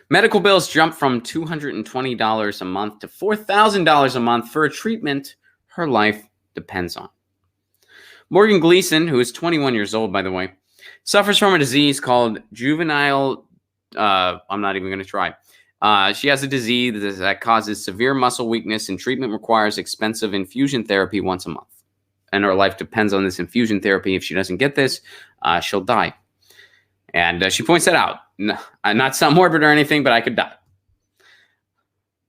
Medical bills jumped from $220 a month to $4,000 a month for a treatment her life depends on. Morgan Gleason, who is 21 years old, by the way, suffers from a disease called juvenile. I'm not even going to try. She has a disease that causes severe muscle weakness, and treatment requires expensive infusion therapy once a month. And her life depends on this infusion therapy. If she doesn't get this, she'll die. And she points that out. Not sound morbid or anything, but I could die.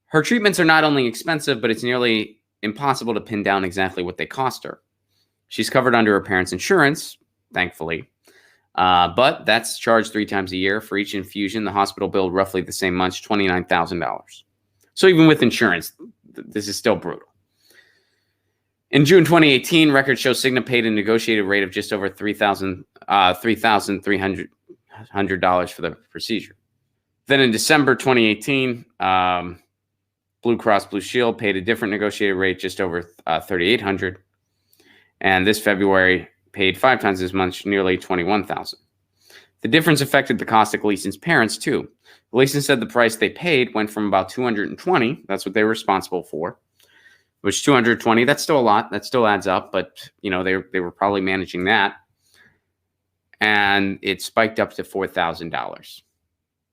Her treatments are not only expensive, but it's nearly impossible to pin down exactly what they cost her. She's covered under her parents' insurance, thankfully. But that's charged 3 times a year. For each infusion, the hospital billed roughly the same much, $29,000. So even with insurance, this is still brutal. In June 2018, records show Cigna paid a negotiated rate of just over $3,300 for the procedure. Then in December 2018, Blue Cross Blue Shield paid a different negotiated rate, just over $3,800. And this February paid 5 times as much, nearly $21,000. The difference affected the cost of Gleason's parents, too. Gleason said the price they paid went from about $220, that's what they were responsible for, which $220, that's still a lot, that still adds up, but you know, they were probably managing that. And it spiked up to $4,000.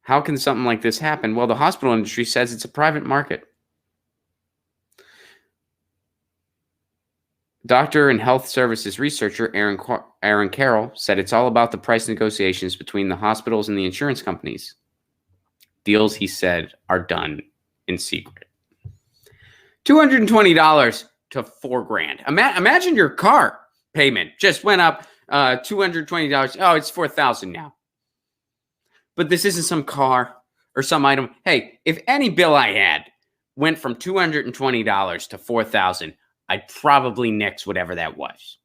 How can something like this happen? Well, the hospital industry says it's a private market. Doctor and health services researcher Aaron Carroll said it's all about the price negotiations between the hospitals and the insurance companies. Deals, he said, are done in secret. $220 to $4,000. Imagine your car payment just went up $220. Oh, it's $4,000 now. But this isn't some car or some item. Hey, if any bill I had went from $220 to $4,000, I'd probably nix whatever that was.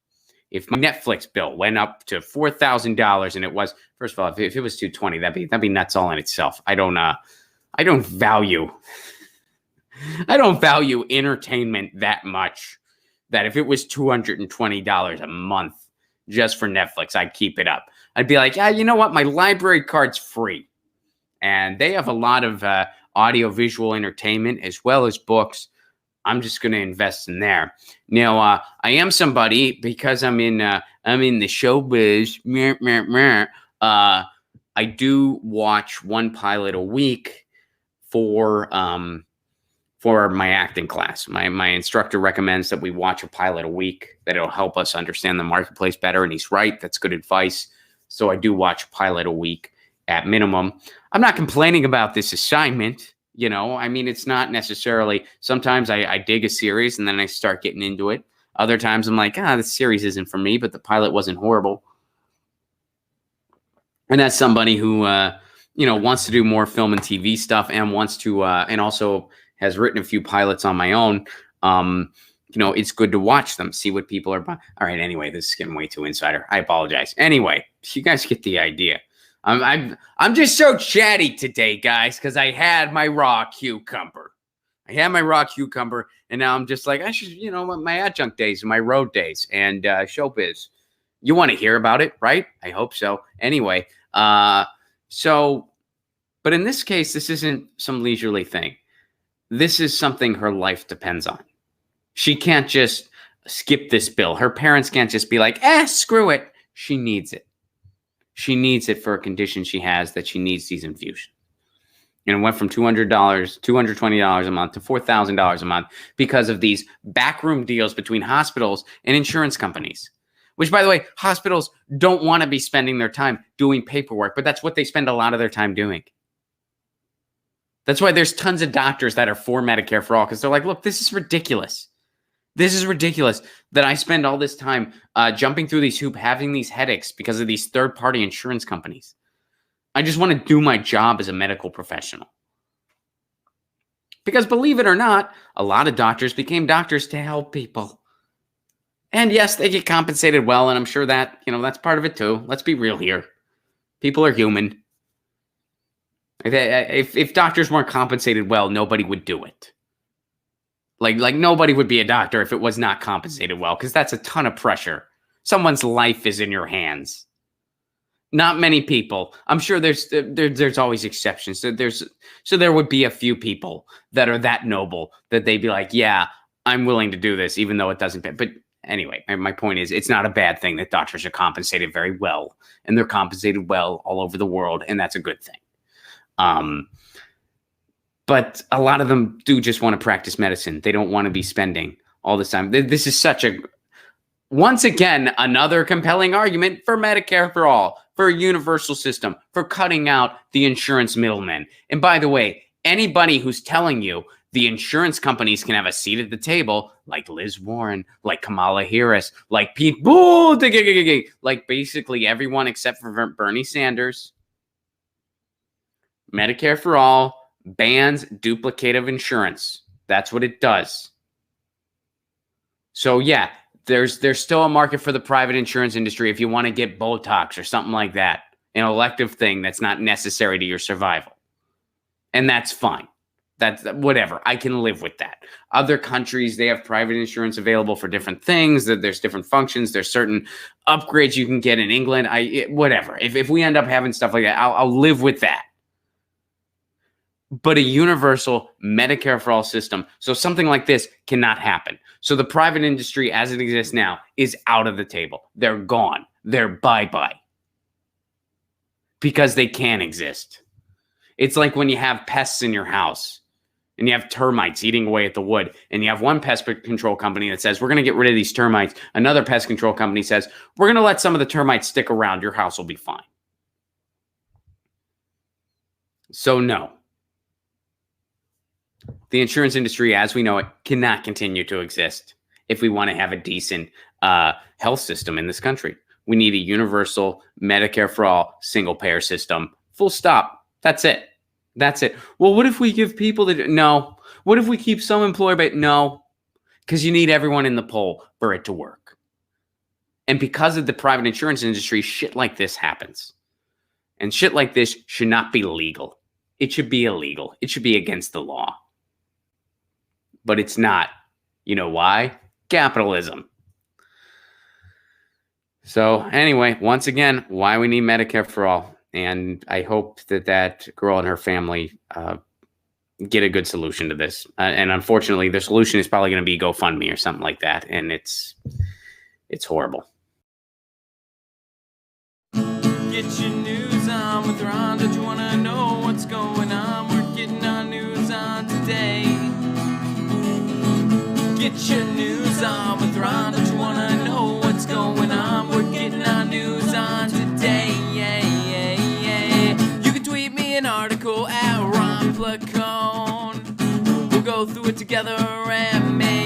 If my Netflix bill went up to $4,000 and it was, first of all, if it was $220, that'd be nuts all in itself. I don't value entertainment that much that if it was $220 a month just for Netflix, I'd keep it up. I'd be like, yeah, you know what? My library card's free. And they have a lot of audio-visual entertainment as well as books. I'm just going to invest in there. Now, I am somebody, because I'm in the showbiz. I do watch one pilot a week for my acting class. My instructor recommends that we watch a pilot a week, that it'll help us understand the marketplace better. And he's right. That's good advice. So I do watch a pilot a week at minimum. I'm not complaining about this assignment. You know, I mean, it's not necessarily, sometimes I dig a series and then I start getting into it. Other times I'm like, this series isn't for me, but the pilot wasn't horrible. And that's somebody who, wants to do more film and TV stuff and wants to, and also has written a few pilots on my own. It's good to watch them, see what people are. All right. Anyway, this is getting way too insider. I apologize. Anyway, you guys get the idea. I'm just so chatty today, guys, because I had my raw cucumber. And now I'm just like, I should, my adjunct days and my road days and showbiz. You want to hear about it, right? I hope so. Anyway, but in this case, this isn't some leisurely thing. This is something her life depends on. She can't just skip this bill. Her parents can't just be like, screw it. She needs it. She needs it for a condition she has that she needs these infusions. And it went from $220 a month to $4,000 a month because of these backroom deals between hospitals and insurance companies. Which, by the way, hospitals don't want to be spending their time doing paperwork, but that's what they spend a lot of their time doing. That's why there's tons of doctors that are for Medicare for all, because they're like, look, this is ridiculous. This is ridiculous that I spend all this time jumping through these hoops, having these headaches because of these third-party insurance companies. I just want to do my job as a medical professional. Because believe it or not, a lot of doctors became doctors to help people. And yes, they get compensated well, and I'm sure that, that's part of it too. Let's be real here. People are human. If doctors weren't compensated well, nobody would do it. Like nobody would be a doctor if it was not compensated well, because that's a ton of pressure. Someone's life is in your hands. Not many people. I'm sure there's always exceptions. So there would be a few people that are that noble that they'd be like, yeah, I'm willing to do this, even though it doesn't pay. But anyway, my point is, it's not a bad thing that doctors are compensated very well, and they're compensated well all over the world, and that's a good thing. But a lot of them do just want to practice medicine. They don't want to be spending all this time. This is once again, another compelling argument for Medicare for all, for a universal system, for cutting out the insurance middlemen. And by the way, anybody who's telling you the insurance companies can have a seat at the table, like Liz Warren, like Kamala Harris, like Pete Buttigieg, like basically everyone except for Bernie Sanders, Medicare for all bans duplicative insurance. That's what it does. So yeah, there's still a market for the private insurance industry if you want to get Botox or something like that, an elective thing that's not necessary to your survival. And that's fine. That's whatever. I can live with that. Other countries, they have private insurance available for different things. There's different functions. There's certain upgrades you can get in England. Whatever. If we end up having stuff like that, I'll live with that. But a universal Medicare for all system, so something like this cannot happen. So the private industry as it exists now is out of the table. They're gone. They're bye-bye. Because they can't exist. It's like when you have pests in your house and you have termites eating away at the wood, and you have one pest control company that says, we're going to get rid of these termites. Another pest control company says, we're going to let some of the termites stick around. Your house will be fine. So no. The insurance industry, as we know it, cannot continue to exist if we want to have a decent health system in this country. We need a universal Medicare for all single-payer system. Full stop. That's it. That's it. Well, what if we give people that? No. What if we keep some employer? But no, because you need everyone in the poll for it to work. And because of the private insurance industry, shit like this happens. And shit like this should not be legal. It should be illegal. It should be against the law. But it's not. You know why? Capitalism. So anyway, once again, why we need Medicare for all. And I hope that girl and her family get a good solution to this. And unfortunately, the solution is probably going to be GoFundMe or something like that. And it's horrible. Get your news on with Ron. Don't you want to know what's going on? We're getting our news on today. Get your news on with Ron. Don't you want to know what's going on? We're getting our news on today. You can tweet me an article at Ron Placone. We'll go through it together and make